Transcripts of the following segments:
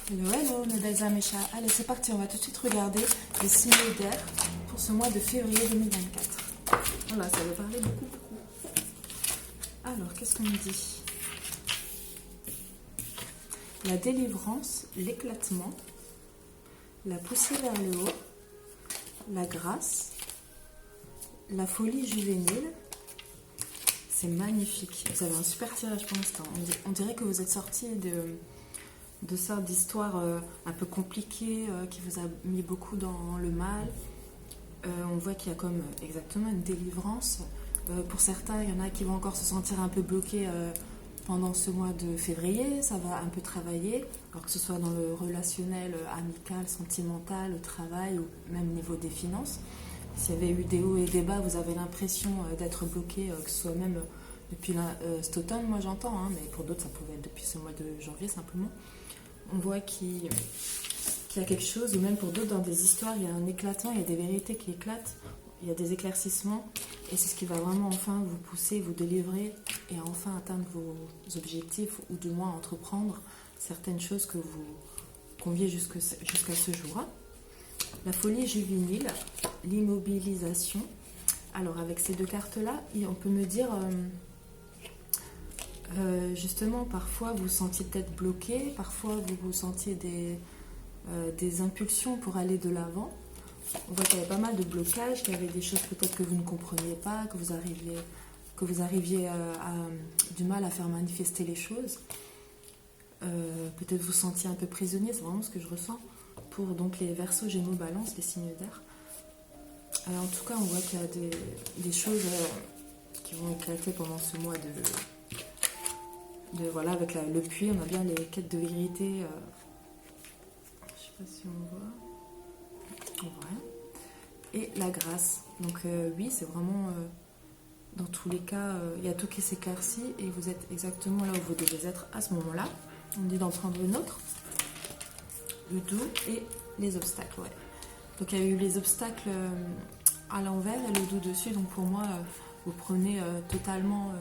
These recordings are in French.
Hello, hello mes belles âmes et chats. Allez, c'est parti, on va tout de suite regarder les signes d'air pour ce mois de février 2024. Voilà, ça va parler beaucoup. Alors, qu'est-ce qu'on me dit? La délivrance, l'éclatement, la poussée vers le haut, la grâce, la folie juvénile. C'est magnifique. Vous avez un super tirage pour l'instant. On dirait que vous êtes sorti de sortes d'histoires un peu compliquées qui vous a mis beaucoup dans le mal. On voit qu'il y a comme exactement une délivrance. Pour certains, il y en a qui vont encore se sentir un peu bloqués pendant ce mois de février. Ça va un peu travailler, alors que ce soit dans le relationnel, amical, sentimental, au travail ou même au niveau des finances. S'il y avait eu des hauts et des bas, vous avez l'impression d'être bloqué, que ce soit même depuis cet automne, moi j'entends, hein, mais pour d'autres ça pouvait être depuis ce mois de janvier simplement. On voit qu'il y a quelque chose, ou même pour d'autres dans des histoires, il y a un éclatement, il y a des vérités qui éclatent, il y a des éclaircissements, et c'est ce qui va vraiment enfin vous pousser, vous délivrer, et enfin atteindre vos objectifs, ou du moins entreprendre certaines choses que vous conviez jusqu'à ce jour-là. La folie juvénile, l'immobilisation. Alors avec ces deux cartes-là, on peut me dire... justement, parfois vous vous sentiez peut-être bloqué, parfois vous vous sentiez des impulsions pour aller de l'avant. On voit qu'il y avait pas mal de blocages, qu'il y avait des choses peut-être que vous ne compreniez pas, que vous arriviez du mal à faire manifester les choses. Peut-être vous sentiez un peu prisonnier, c'est vraiment ce que je ressens pour donc les Verseaux, Gémeaux, Balance, les signes d'air. En tout cas, on voit qu'il y a des choses qui vont éclater pendant ce mois voilà, avec le puits, on a bien les quêtes de vérité. Je sais pas si on voit. Et la grâce. Donc oui, c'est vraiment dans tous les cas, il y a tout qui s'éclaircit et vous êtes exactement là où vous devez être à ce moment-là. On dit d'en prendre une autre. Le doux et les obstacles. Ouais. Donc il y a eu les obstacles à l'envers et le doux dessus. Donc pour moi, vous prenez totalement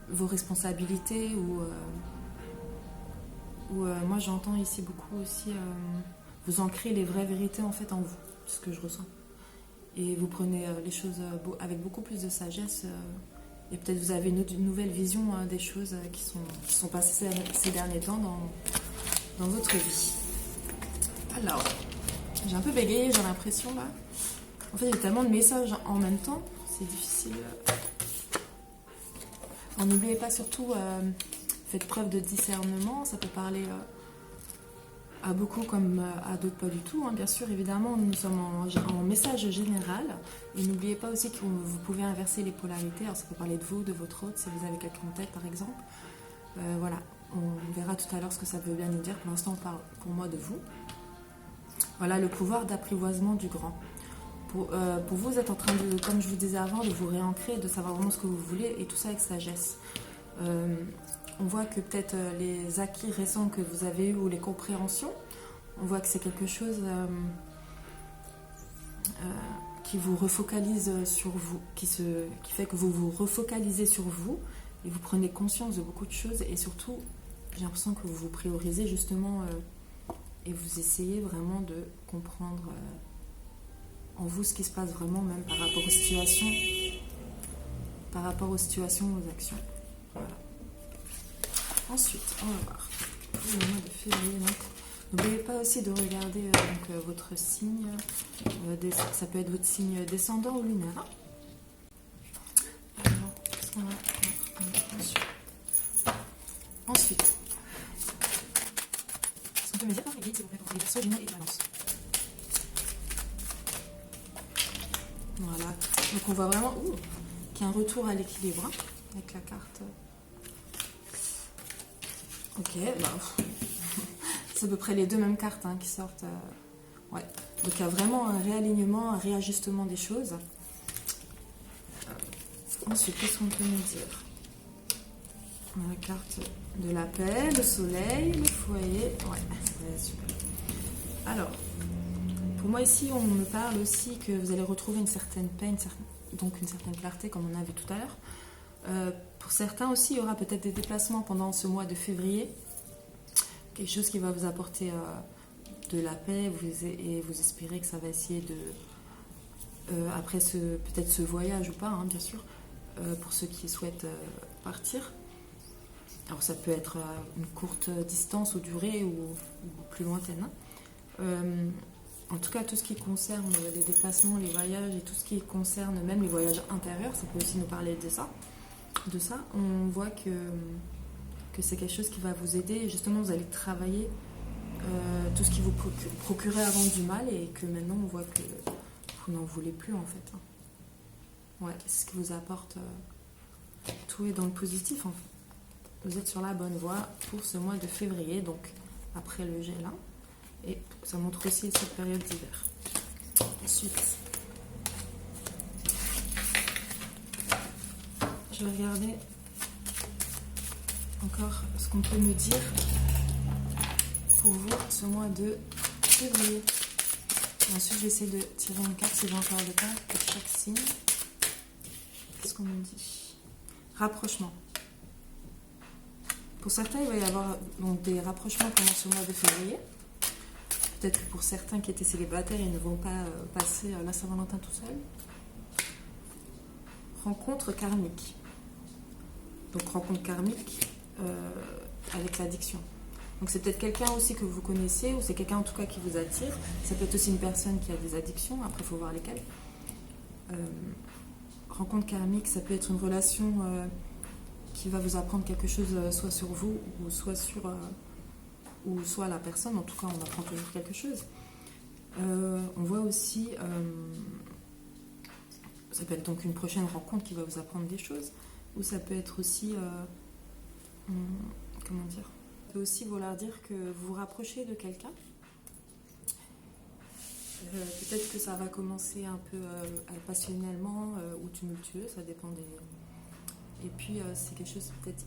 vos responsabilités ou moi j'entends ici beaucoup aussi vous ancrez les vraies vérités en fait en vous, c'est ce que je ressens, et vous prenez les choses avec beaucoup plus de sagesse et peut-être vous avez une nouvelle vision des choses qui sont passées ces derniers temps dans votre vie. Alors j'ai un peu bégayé, j'ai l'impression là, en fait j'ai tellement de messages en même temps, c'est difficile. N'oubliez pas surtout, faites preuve de discernement, ça peut parler à beaucoup comme à d'autres pas du tout. Hein. Bien sûr, évidemment, nous sommes en message général. Et n'oubliez pas aussi que vous pouvez inverser les polarités. Alors ça peut parler de vous, de votre autre, si vous avez quelqu'un en tête par exemple. Voilà, on verra tout à l'heure ce que ça veut bien nous dire. Pour l'instant, on parle pour moi de vous. Voilà, le pouvoir d'apprivoisement du grand. Pour vous êtes en train de, comme je vous disais avant, de vous réancrer, de savoir vraiment ce que vous voulez, et tout ça avec sagesse. On voit que peut-être les acquis récents que vous avez eus ou les compréhensions, on voit que c'est quelque chose qui vous refocalise sur vous, qui fait que vous vous refocalisez sur vous et vous prenez conscience de beaucoup de choses, et surtout j'ai l'impression que vous vous priorisez justement et vous essayez vraiment de comprendre en vous ce qui se passe vraiment, même par rapport aux situations, aux actions. Voilà. Ensuite, on va voir le mois de février. N'oubliez pas aussi de regarder votre signe. Ça peut être votre signe descendant ou lunaire. Alors, qu'est-ce qu'on va voir ensuite? Est-ce qu'on peut me dire par les guides, s'il vous plaît, pour les Verseaux, Gémeaux et Balance? Voilà. Donc on voit vraiment qu'il y a un retour à l'équilibre hein, avec la carte. Ok, c'est à peu près les deux mêmes cartes hein, qui sortent. Ouais. Donc il y a vraiment un réalignement, un réajustement des choses. Ensuite, qu'est-ce qu'on peut nous dire? On a la carte de la paix, le soleil, le foyer. Ouais, c'est super. Alors, pour moi ici, on me parle aussi que vous allez retrouver une certaine paix, donc une certaine clarté, comme on a vu tout à l'heure. Pour certains aussi, il y aura peut-être des déplacements pendant ce mois de février. quelque chose qui va vous apporter de la paix et vous espérez que ça va essayer de... après peut-être ce voyage ou pas, hein, bien sûr, pour ceux qui souhaitent partir. Alors ça peut être une courte distance ou durée ou plus lointaine. En tout cas, tout ce qui concerne les déplacements, les voyages et tout ce qui concerne même les voyages intérieurs, ça peut aussi nous parler de ça. On voit que c'est quelque chose qui va vous aider. Et justement, vous allez travailler tout ce qui vous procurait avant du mal et que maintenant on voit que vous n'en voulez plus en fait. Ouais, c'est ce qui vous apporte. Tout est dans le positif en fait. Vous êtes sur la bonne voie pour ce mois de février, donc après le gel. Hein, et ça montre aussi cette période d'hiver. Ensuite, je vais regarder encore ce qu'on peut me dire pour vous ce mois de février. Et ensuite, je vais essayer de tirer une carte si j'ai encore le temps pour chaque signe. Qu'est-ce qu'on me dit? Rapprochement. Pour certains, il va y avoir donc, des rapprochements pendant ce mois de février. Peut-être que pour certains qui étaient célibataires, ils ne vont pas passer la Saint-Valentin tout seul. Rencontre karmique. Donc rencontre karmique avec l'addiction. Donc c'est peut-être quelqu'un aussi que vous connaissez ou c'est quelqu'un en tout cas qui vous attire. Ça peut être aussi une personne qui a des addictions, après il faut voir lesquelles. Rencontre karmique, ça peut être une relation qui va vous apprendre quelque chose soit sur vous ou soit la personne. En tout cas, on apprend toujours quelque chose. On voit aussi, ça peut être donc une prochaine rencontre qui va vous apprendre des choses, ou ça peut être aussi, comment dire, ça peut aussi vouloir dire que vous vous rapprochez de quelqu'un. Peut-être que ça va commencer un peu passionnellement ou tumultueux, ça dépend des... Et puis c'est quelque chose peut-être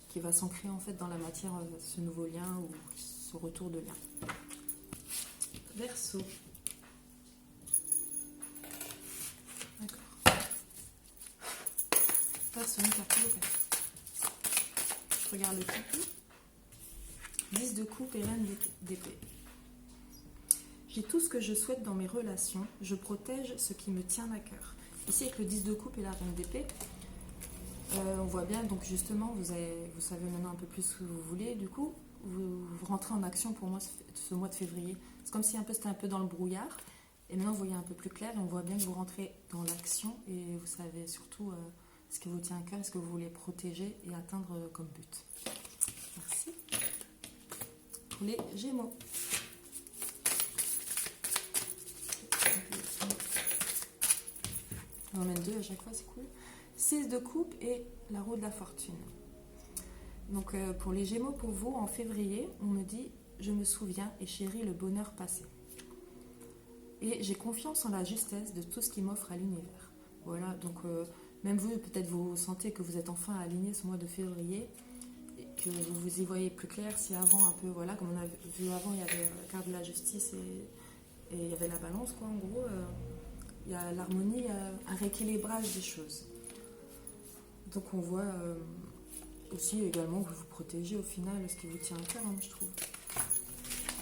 qui va s'ancrer en fait dans la matière, ce nouveau lien ou ce retour de lien. Verseau. D'accord. Verseau, une carte locale. Je regarde le tipi. 10 de coupe et reine d'épée. J'ai tout ce que je souhaite dans mes relations. Je protège ce qui me tient à cœur. Ici, avec le 10 de coupe et la reine d'épée, on voit bien, donc justement, vous savez maintenant un peu plus ce que vous voulez. Du coup, vous rentrez en action pour moi ce mois de février. C'est comme si c'était un peu dans le brouillard. Et maintenant, vous voyez un peu plus clair et on voit bien que vous rentrez dans l'action et vous savez surtout ce qui vous tient à cœur, ce que vous voulez protéger et atteindre comme but. Merci. Pour les Gémeaux. On en mène 2 à chaque fois, c'est cool. 6 de coupe et la roue de la fortune. Donc pour les Gémeaux, pour vous, en février, on me dit « Je me souviens et chéris le bonheur passé. Et j'ai confiance en la justesse de tout ce qui m'offre à l'univers. » Voilà, donc même vous, peut-être vous sentez que vous êtes enfin aligné ce mois de février et que vous vous y voyez plus clair. Si avant, un peu, voilà, comme on a vu avant, il y avait la carte de la justice et il y avait la balance, quoi, en gros. Il y a l'harmonie, un rééquilibrage des choses. Donc on voit aussi également que vous vous protégez au final ce qui vous tient à cœur, hein, je trouve.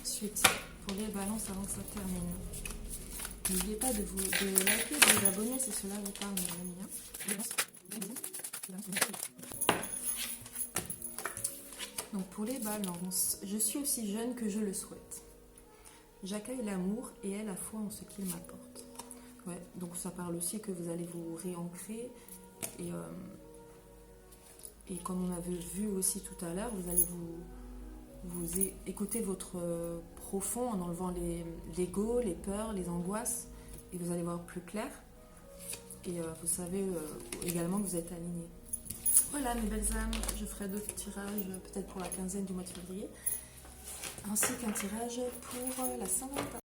Ensuite, pour les balances avant que ça termine. N'oubliez pas de liker, de vous abonner si cela vous parle, mes amis. Donc pour les balances, je suis aussi jeune que je le souhaite. J'accueille l'amour et ai la foi en ce qu'il m'apporte. Ouais, donc ça parle aussi que vous allez vous réancrer et comme on avait vu aussi tout à l'heure, vous allez vous écouter votre profond en enlevant l'ego, les peurs, les angoisses et vous allez voir plus clair et vous savez également que vous êtes aligné. Voilà mes belles âmes, je ferai d'autres tirages peut-être pour la quinzaine du mois de février ainsi qu'un tirage pour la Saint-Valentin.